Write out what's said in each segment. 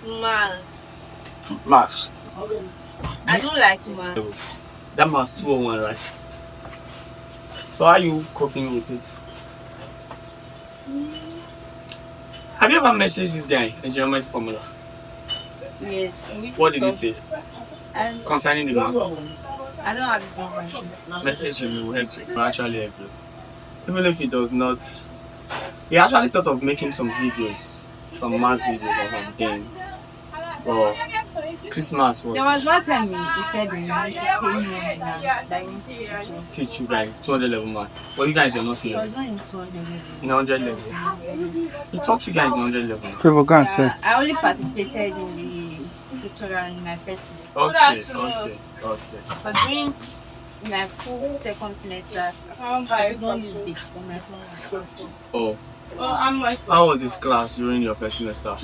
Maths. Maths. I don't like maths. That maths 201, right? So how are you coping with it? Have you ever messaged this guy in geometry formula? Yes. What did he say concerning the maths? I don't have this number. Message him, he will help you. He will actually help you. Even if he does not, he actually thought of making some videos, some maths videos or something. But Christmas was. There was one time he said you should pay me now. That you need to teach us. Teach you guys 200 level maths. But you guys were not It was serious. not in 200 level. In 100 level. He taught you guys in 100 level. People can't say. I only participated in the tutorial in my first semester. Okay. But during my full second semester, I don't use bits for my class. Oh. How was this class during your first semester?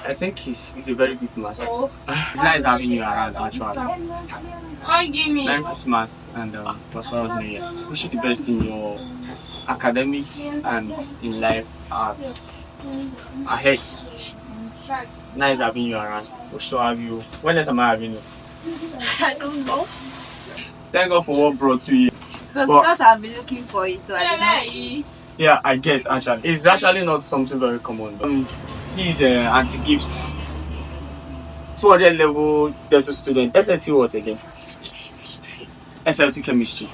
I think he's a very good master. It's nice having you around actually. Merry Christmas and prosperous New Year. Wish you the best in your academics and in life arts ahead. Nice having you around. We'll still have you. When else am I having you? I don't know. Thank God for what brought you here. So because I've been looking for it, so I didn't. Yeah, I get actually. It's actually not something very common. He's anti-gifts. 200 level, there's a student. SLT what again? SLT chemistry.